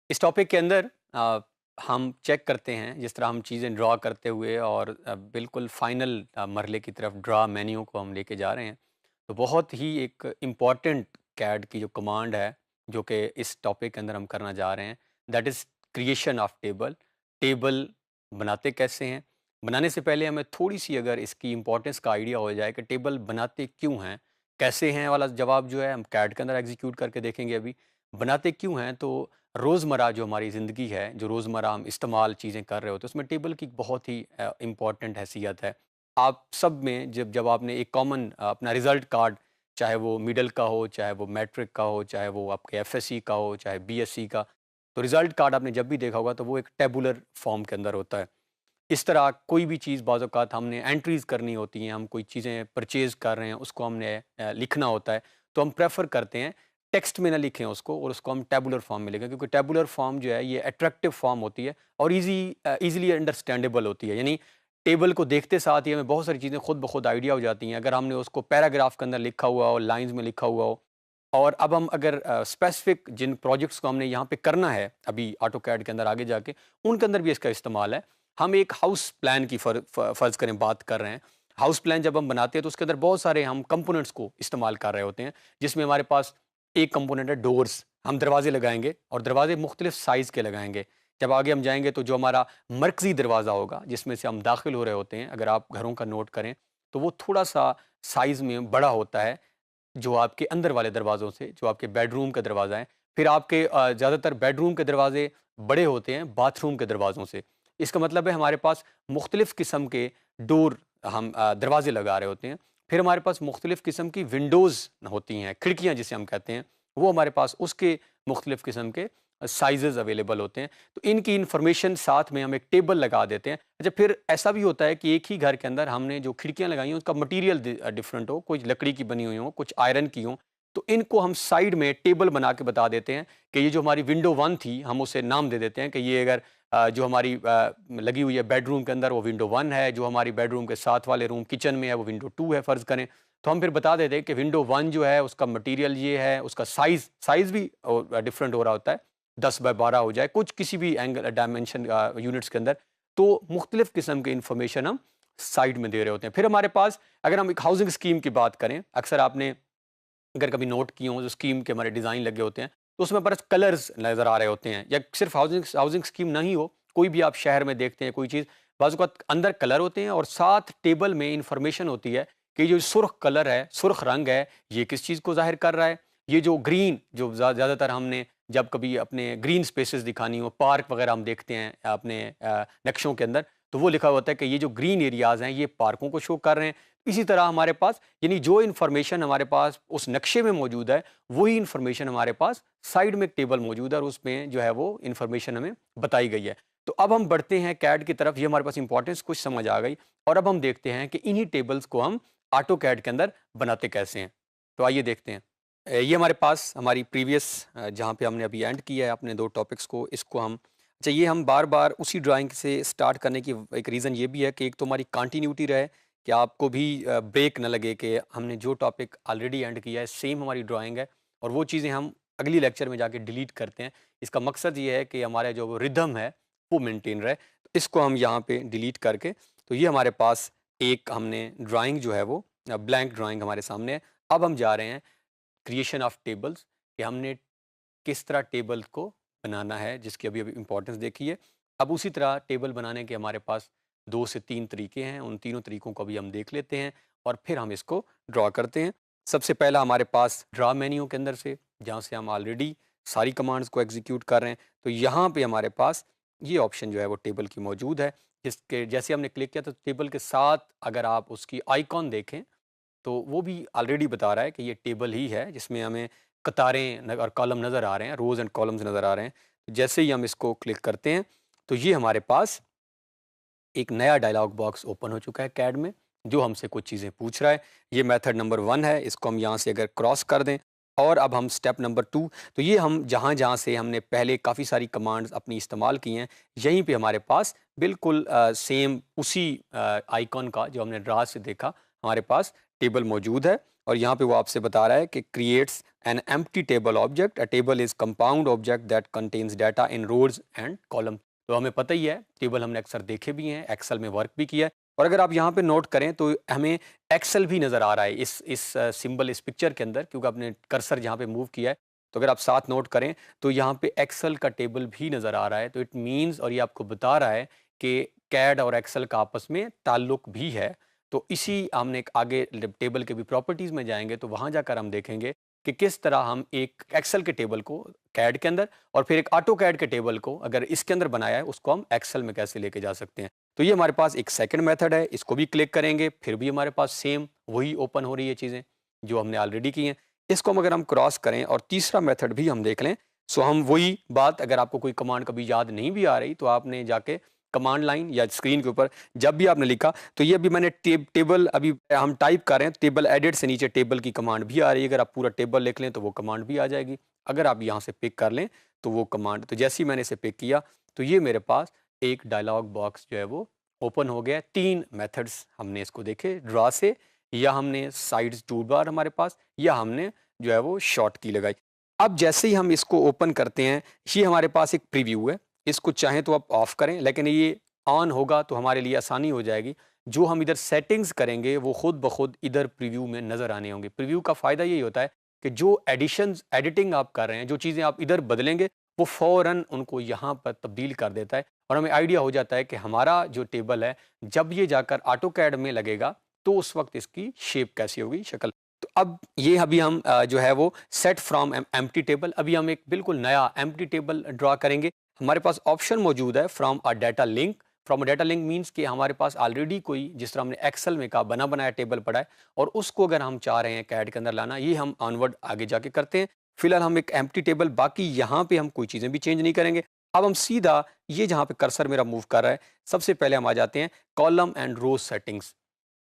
इस टॉपिक के अंदर हम चेक करते हैं जिस तरह हम चीज़ें ड्रा करते हुए और बिल्कुल फाइनल मरले की तरफ ड्रा मेन्यू को हम लेके जा रहे हैं। तो बहुत ही एक इम्पॉर्टेंट कैड की जो कमांड है, जो कि इस टॉपिक के अंदर हम करना जा रहे हैं, that is creation of table. Table बनाते कैसे हैं? बनाने से पहले हमें थोड़ी-सी अगर इसकी इम्पोर्टेंस का आइडिया हो जाए कि टेबल बनाते क्यों हैं? कैसे हैं वाला जवाब जो है हम कैड के अंदर एग्ज़ीक्यूट करके देखेंगे अभी। बनाते क्यों हैं? तो रोज़मर्रा जो हमारी ज़िंदगी है, जो रोज़मर्रा हम इस्तेमाल चीज़ें कर रहे होते हैं, उसमें टेबल की बहुत ही इम्पोर्टेंट हैसियत है। आप सब में जब जब आपने एक कॉमन अपना रिज़ल्ट कार्ड, चाहे वो मिडल का हो, चाहे वो मैट्रिक का हो, चाहे वो आपके एफएससी का हो, चाहे बीएससी का, तो रिज़ल्ट कार्ड आपने जब भी देखा होगा तो वो एक टेबुलर फ़ॉर्म के अंदर होता है। इस तरह कोई भी चीज़ बाज़ औक़ात हमने एंट्रीज़ करनी होती हैं, हम कोई चीज़ें परचेज़ कर रहे हैं, उसको हमने लिखना होता है, तो हम प्रेफ़र करते हैं टेक्स्ट में ना लिखें उसको और उसको हम टैबुलर फ़ॉर्म में लिखें, क्योंकि टैबुलर फ़ॉर्म जो है ये अट्रैक्टिव फ़ॉर्म होती है और ईज़िली अंडरस्टैंडेबल होती है। यानी टेबल को देखते साथ ही हमें बहुत सारी चीज़ें खुद ब खुद आइडिया हो जाती हैं। अगर हमने उसको पैराग्राफ के अंदर लिखा हुआ हो, लाइन्स में लिखा हुआ हो, और अब हम अगर स्पेसिफ़िक जिन प्रोजेक्ट्स को हमने यहाँ पे करना है, अभी ऑटोकैड के अंदर आगे जाके, उनके अंदर भी इसका इस्तेमाल है। हम एक हाउस प्लान की फ़र्ज़ करें बात कर रहे हैं। हाउस प्लान जब हम बनाते हैं तो उसके अंदर बहुत सारे हम कंपोनेंट्स को इस्तेमाल कर रहे होते हैं, जिसमें हमारे पास एक कंपोनेंट है डोर्स, हम दरवाज़े लगाएँगे और दरवाज़े मुख्तलिफ़ साइज़ के लगाएँगे। जब आगे हम जाएँगे तो जो हमारा मरकज़ी दरवाज़ा होगा, जिसमें से हम दाखिल हो रहे होते हैं, अगर आप घरों का नोट करें, तो वो थोड़ा-सा साइज़ में बड़ा होता है, जो आपके अंदर वाले दरवाज़ों से, जो आपके बेडरूम का दरवाज़ा है। फिर आपके ज़्यादातर बेडरूम के दरवाज़े बड़े होते हैं बाथरूम के दरवाज़ों से। इसका मतलब है हमारे पास मुख्तलिफ़ किस्म के डोर हम दरवाज़े लगा रहे होते हैं। फिर हमारे पास मुख्तलिफ़ किस्म की विंडोज़ होती हैं, खिड़कियाँ जिसे हम कहते हैं, वो हमारे पास उसके मुख्तलिफ़ किस्म के साइज़ेज़ अवेलेबल होते हैं। तो इनकी इन्फॉर्मेशन साथ में हम एक टेबल लगा देते हैं। अच्छा, फिर ऐसा भी होता है कि एक ही घर के अंदर हमने जो खिड़कियाँ लगाई हैं उसका मटीरियल डिफरेंट हो, कुछ लकड़ी की बनी हुई हो, कुछ आयरन की हों, तो इनको हम साइड में टेबल बना के बता देते हैं कि ये जो हमारी विंडो 1 थी, हम उसे नाम दे देते हैं कि ये अगर जो हमारी लगी हुई है बेडरूम के अंदर वो विंडो 1 है, जो हमारी बेडरूम के साथ वाले रूम किचन में है वो विंडो 2 है फ़र्ज़ करें। तो हम फिर बता देते हैं कि विंडो 1 जो है उसका मटीरियल ये है, उसका साइज़ साइज़ भी डिफरेंट हो रहा होता है, 10 बाय 12 हो जाए, कुछ किसी भी एंगल डायमेंशन यूनिट्स के अंदर, तो मुख्तलिफ़ किस्म की इन्फॉर्मेशन हम साइड में दे रहे होते हैं। फिर हमारे पास अगर हम एक हाउसिंग स्कीम की बात करें, अक्सर आपने अगर कभी नोट किए हों, जो स्कीम के हमारे डिज़ाइन लगे होते हैं, तो उसमें बस कलर्स नज़र आ रहे होते हैं, या सिर्फ़ हाउसिंग हाउसिंग स्कीम नहीं हो, कोई भी आप शहर में देखते हैं कोई चीज़, बाज़ औक़ात अंदर कलर होते हैं और साथ टेबल में इन्फॉर्मेशन होती है कि जो सुर्ख़ कलर है, सुर्ख़ रंग है, ये किस चीज़ को ज़ाहिर कर रहा है। ये जो ग्रीन, जो ज़्यादातर हमने जब कभी अपने ग्रीन स्पेसेस दिखानी हो, पार्क वग़ैरह हम देखते हैं अपने नक्शों के अंदर, तो वो लिखा होता है कि ये जो ग्रीन एरियाज़ हैं, ये पार्कों को शो कर रहे हैं। इसी तरह हमारे पास, यानी जो इन्फॉर्मेशन हमारे पास उस नक्शे में मौजूद है, वही इन्फॉर्मेशन हमारे पास साइड में एक टेबल मौजूद है और उसमें जो है वो इन्फॉर्मेशन हमें बताई गई है। तो अब हम बढ़ते हैं कैड की तरफ, ये हमारे पास इंपॉर्टेंस कुछ समझ आ गई, और अब हम देखते हैं कि इन्हीं टेबल्स को हम ऑटो कैड के अंदर बनाते कैसे हैं। तो आइए देखते हैं। ये हमारे पास हमारी प्रीवियस जहाँ पे हमने अभी एंड किया है अपने 2 टॉपिक्स को, इसको हम, अच्छा, ये हम बार-बार उसी ड्राइंग से स्टार्ट करने की एक रीज़न ये भी है कि एक तो हमारी कंटिन्यूटी रहे, कि आपको भी ब्रेक ना लगे कि हमने जो टॉपिक ऑलरेडी एंड किया है सेम हमारी ड्राइंग है और वो चीज़ें हम अगली लेक्चर में जाके डिलीट करते हैं। इसका मकसद ये है कि हमारा जो वो रिदम है वो मेंटेन रहे। तो इसको हम यहाँ पे डिलीट करके, तो ये हमारे पास एक हमने ड्राइंग जो है वो ब्लैंक ड्राइंग हमारे सामने है। अब हम जा रहे हैं क्रिएशन ऑफ टेबल्स, कि हमने किस तरह टेबल को बनाना है, जिसकी अभी अभी इम्पोर्टेंस देखी है। अब उसी तरह टेबल बनाने के हमारे पास 2 से 3 तरीके हैं, उन तीनों तरीकों को अभी हम देख लेते हैं और फिर हम इसको ड्रा करते हैं। सबसे पहला हमारे पास ड्रा मेन्यू के अंदर से, जहाँ से हम ऑलरेडी सारी कमांड्स को एग्जीक्यूट कर रहे हैं, तो यहाँ पे हमारे पास ये ऑप्शन जो है वो टेबल की मौजूद है, जिसके जैसे हमने क्लिक किया तो टेबल के साथ अगर आप उसकी आइकॉन देखें, तो वो भी ऑलरेडी बता रहा है कि ये टेबल ही है, जिसमें हमें कतारें और कॉलम नज़र आ रहे हैं, रोज़ एंड कॉलम्स नज़र आ रहे हैं। तो जैसे ही हम इसको क्लिक करते हैं, तो ये हमारे पास एक नया डायलॉग बॉक्स ओपन हो चुका है कैड में, जो हमसे कुछ चीज़ें पूछ रहा है। ये मेथड नंबर 1 है, इसको हम यहाँ से अगर क्रॉस कर दें, और अब हम स्टेप नंबर 2, तो ये हम जहाँ-जहाँ से हमने पहले काफ़ी सारी कमांड्स अपनी इस्तेमाल की हैं, यहीं पे हमारे पास बिल्कुल सेम उसी आइकॉन का जो हमने ड्रा से देखा, हमारे पास टेबल मौजूद है। और यहाँ पे वो आपसे बता रहा है कि creates an empty table object, a table is compound object that contains data in rows and column. तो हमें पता ही है, टेबल हमने अक्सर देखे भी हैं, एक्सेल में वर्क भी किया है। और अगर आप यहाँ पे नोट करें तो हमें एक्सेल भी नज़र आ रहा है इस सिंबल, इस पिक्चर के अंदर, क्योंकि आपने कर्सर यहाँ पे मूव किया है। तो अगर आप साथ नोट करें तो यहाँ पे एक्सेल का टेबल भी नज़र आ रहा है। तो इट मीन्स, और ये आपको बता रहा है कि कैड और एक्सेल का आपस में ताल्लुक भी है। तो इसी हमने एक आगे टेबल के भी प्रॉपर्टीज़ में जाएंगे तो वहाँ जाकर हम देखेंगे कि किस तरह हम एक एक्सेल के टेबल को कैड के अंदर और फिर एक ऑटो कैड के टेबल को अगर इसके अंदर बनाया है उसको हम एक्सेल में कैसे लेके जा सकते हैं। तो ये हमारे पास एक सेकंड मेथड है, इसको भी क्लिक करेंगे फिर भी हमारे पास सेम वही ओपन हो रही है चीज़ें जो हमने ऑलरेडी की हैं। इसको अगर हम क्रॉस करें और तीसरा मेथड भी हम देख लें, सो हम वही बात, अगर आपको कोई कमांड कभी याद नहीं भी आ रही तो आपने जाके कमांड लाइन या स्क्रीन के ऊपर जब भी आपने लिखा, तो ये अभी मैंने टेबल अभी हम टाइप कर रहे हैं, टेबल एडिट से नीचे टेबल की कमांड भी आ रही है। अगर आप पूरा टेबल लिख लें तो वो कमांड भी आ जाएगी। अगर आप यहाँ से पिक कर लें तो वो कमांड, तो जैसे ही मैंने इसे पिक किया तो ये मेरे पास एक डायलॉग बॉक्स जो है वो ओपन हो गया। 3 मेथड्स हमने इसको देखे, ड्रा से, या हमने साइड्स टूल बार हमारे पास, या हमने जो है वो शॉर्ट की लगाई। अब जैसे ही हम इसको ओपन करते हैं, ये हमारे पास एक प्रीव्यू है। इसको चाहें तो आप ऑफ करें, लेकिन ये ऑन होगा तो हमारे लिए आसानी हो जाएगी। जो हम इधर सेटिंग्स करेंगे वो खुद ब खुद इधर प्रीव्यू में नज़र आने होंगे। प्रीव्यू का फ़ायदा यही होता है कि जो एडिशंस एडिटिंग आप कर रहे हैं, जो चीज़ें आप इधर बदलेंगे वो फ़ौरन उनको यहाँ पर तब्दील कर देता है और हमें आइडिया हो जाता है कि हमारा जो टेबल है जब ये जाकर ऑटोकैड में लगेगा तो उस वक्त इसकी शेप कैसी होगी, शक्ल। तो अब ये अभी हम जो है वो सेट फ्रॉम एम्प्टी टेबल, अभी हम एक बिल्कुल नया एम्प्टी टेबल ड्रा करेंगे। हमारे पास ऑप्शन मौजूद है from a data link. From a data link means कि हमारे पास ऑलरेडी कोई, जिस तरह हमने एक्सेल में कहा, बना बनाया टेबल पड़ा है और उसको अगर हम चाह रहे हैं कैड के अंदर लाना, ये हम ऑनवर्ड आगे जाके करते हैं। फिलहाल हम एक एम्प्टी टेबल, बाकी यहाँ पे हम कोई चीज़ें भी चेंज नहीं करेंगे। अब हम सीधा ये जहाँ पे कर्सर मेरा मूव कर रहा है, सबसे पहले हम आ जाते हैं कॉलम एंड रो सेटिंग्स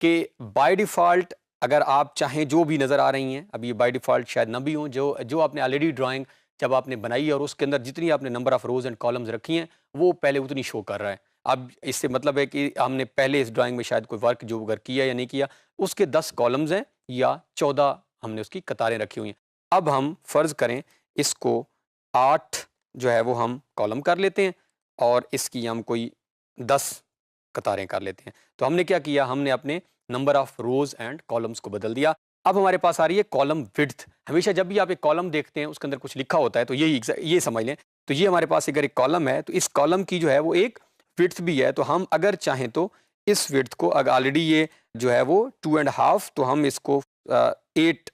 के। बाय डिफ़ॉल्ट अगर आप चाहें जो भी नज़र आ रही हैं, अब ये बाय डिफ़ॉल्ट शायद ना भी हों, जो जो आपने ऑलरेडी ड्राइंग जब आपने बनाई है और उसके अंदर जितनी आपने number of rows and columns रखी हैं, वो पहले उतनी शो कर रहा है। अब इससे मतलब है कि हमने पहले इस ड्राइंग में शायद कोई वर्क जो अगर किया या नहीं किया, उसके 10 कॉलम्स हैं या 14 हमने उसकी कतारें रखी हुई हैं। अब हम फ़र्ज़ करें इसको 8 जो है वो हम कॉलम कर लेते हैं और इसकी हम कोई 10 कतारें कर लेते हैं। तो हमने क्या किया, हमने अपने number of rose and columns को बदल दिया। अब हमारे पास आ रही है कॉलम विड्थ। हमेशा जब भी आप एक कॉलम देखते हैं उसके अंदर कुछ लिखा होता है, तो ये समझ लें। तो ये हमारे पास अगर एक कॉलम है तो इस कॉलम की जो है वो एक विड्थ भी है। तो हम अगर चाहें तो इस विड्थ को, अगर ऑलरेडी ये जो है वो 2.5, तो हम इसको 8,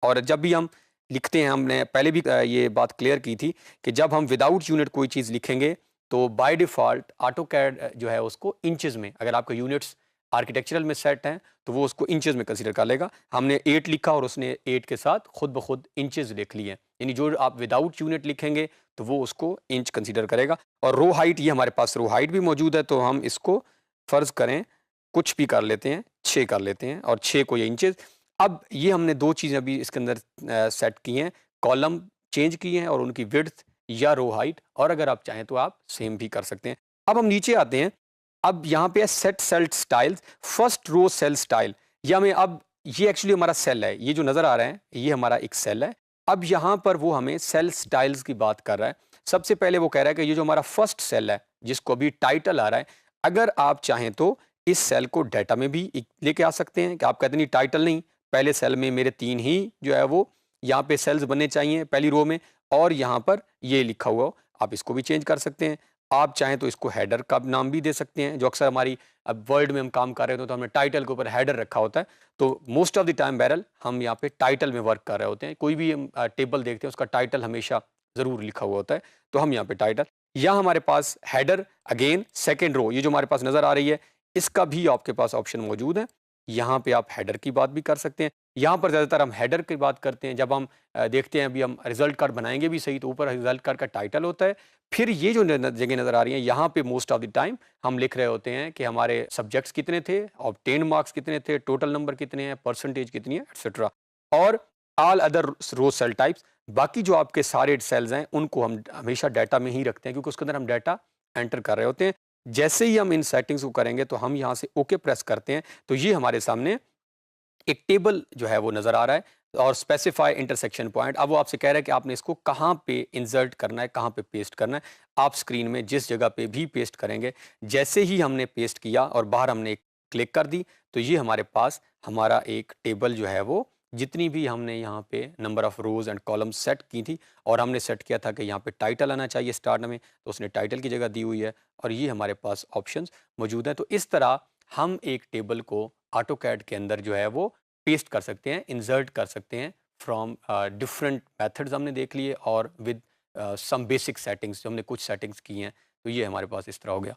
और जब भी हम लिखते हैं, हमने पहले भी ये बात क्लियर की थी कि जब हम विदाउट यूनिट कोई चीज़ लिखेंगे तो बाय डिफ़ॉल्ट ऑटोकैड जो है उसको इंचेस में, अगर आपके यूनिट्स आर्किटेक्चरल में सेट हैं तो वो उसको इंचेस में कंसीडर कर लेगा। हमने 8 लिखा और उसने 8 के साथ खुद ब खुद इंचेस लिख लिए। यानी जो आप विदाउट यूनिट लिखेंगे तो वो उसको इंच कंसीडर करेगा। और रो हाइट, ये हमारे पास रो हाइट भी मौजूद है, तो हम इसको फ़र्ज़ करें कुछ भी कर लेते हैं, 6 कर लेते हैं और 6 को ये इंचेस। अब ये हमने 2 चीज़ें अभी इसके अंदर सेट की हैं, कॉलम चेंज किए हैं और उनकी विड्थ या रो हाइट, और अगर आप चाहें तो आप सेम भी कर सकते हैं। अब हम नीचे आते हैं। अब यहाँ पे है set cell styles, first row cell style. या हमें अब ये एक्चुअली हमारा सेल है, ये जो नज़र आ रहा है ये हमारा एक सेल है। अब यहाँ पर वो हमें सेल स्टाइल्स की बात कर रहा है। सबसे पहले वो कह रहा है कि ये जो हमारा फर्स्ट सेल है जिसको अभी टाइटल आ रहा है, अगर आप चाहें तो इस सेल को डाटा में भी लेके आ सकते हैं। कि आप कहते नहीं टाइटल नहीं, पहले सेल में मेरे 3 ही जो है वो यहाँ पे सेल्स बनने चाहिए पहली रो में, और यहाँ पर ये लिखा हुआ हो, आप इसको भी चेंज कर सकते हैं। आप चाहें तो इसको हेडर का नाम भी दे सकते हैं, जो अक्सर हमारी अब वर्ड में हम काम कर रहे होते हैं तो हमने टाइटल के ऊपर हेडर रखा होता है। तो most of the time barrel हम यहाँ पे टाइटल में वर्क कर रहे होते हैं। कोई भी हम टेबल देखते हैं उसका टाइटल हमेशा ज़रूर लिखा हुआ होता है, तो हम यहाँ पे टाइटल, या हमारे पास हेडर, अगेन सेकेंड रो, ये जो हमारे पास नज़र आ रही है इसका भी आपके पास ऑप्शन मौजूद है। यहाँ पे आप हेडर की बात भी कर सकते हैं। यहाँ पर ज़्यादातर हम हेडर की बात करते हैं। जब हम देखते हैं, अभी हम रिजल्ट कार्ड बनाएंगे भी सही, तो ऊपर रिजल्ट कार्ड का टाइटल होता है। फिर ये जो जगह नज़र आ रही है, यहाँ पे मोस्ट ऑफ द टाइम हम लिख रहे होते हैं कि हमारे सब्जेक्ट्स कितने थे, ऑब्टेन मार्क्स कितने थे, टोटल नंबर कितने हैं, परसेंटेज कितनी है, एक्सेट्रा। और ऑल अदर रो सेल टाइप्स, बाकी जो आपके सारे सेल्स हैं उनको हम हमेशा डाटा में ही रखते हैं, क्योंकि उसके अंदर हम डाटा एंटर कर रहे होते हैं। जैसे ही हम इन सेटिंग्स को करेंगे तो हम यहाँ से ओके प्रेस करते हैं, तो ये हमारे सामने एक टेबल जो है वो नज़र आ रहा है और स्पेसिफाई इंटरसेक्शन पॉइंट। अब वो आपसे कह रहा है कि आपने इसको कहाँ पे इंसर्ट करना है, कहाँ पे पेस्ट करना है। आप स्क्रीन में जिस जगह पे भी पेस्ट करेंगे, जैसे ही हमने पेस्ट किया और बाहर हमने क्लिक कर दी, तो ये हमारे पास हमारा एक टेबल जो है वो, जितनी भी हमने यहाँ पे number of rose and columns set की थी और हमने सेट किया था कि यहाँ पे टाइटल आना चाहिए स्टार्ट में, तो उसने टाइटल की जगह दी हुई है और ये हमारे पास ऑप्शंस मौजूद हैं। तो इस तरह हम एक टेबल को ऑटो कैड के अंदर जो है वो पेस्ट कर सकते हैं, इंसर्ट कर सकते हैं फ्रॉम डिफरेंट मेथड्स हमने देख लिए और विद सम बेसिक सेटिंग्स, जो हमने कुछ सेटिंग्स की हैं, तो ये हमारे पास इस तरह हो गया।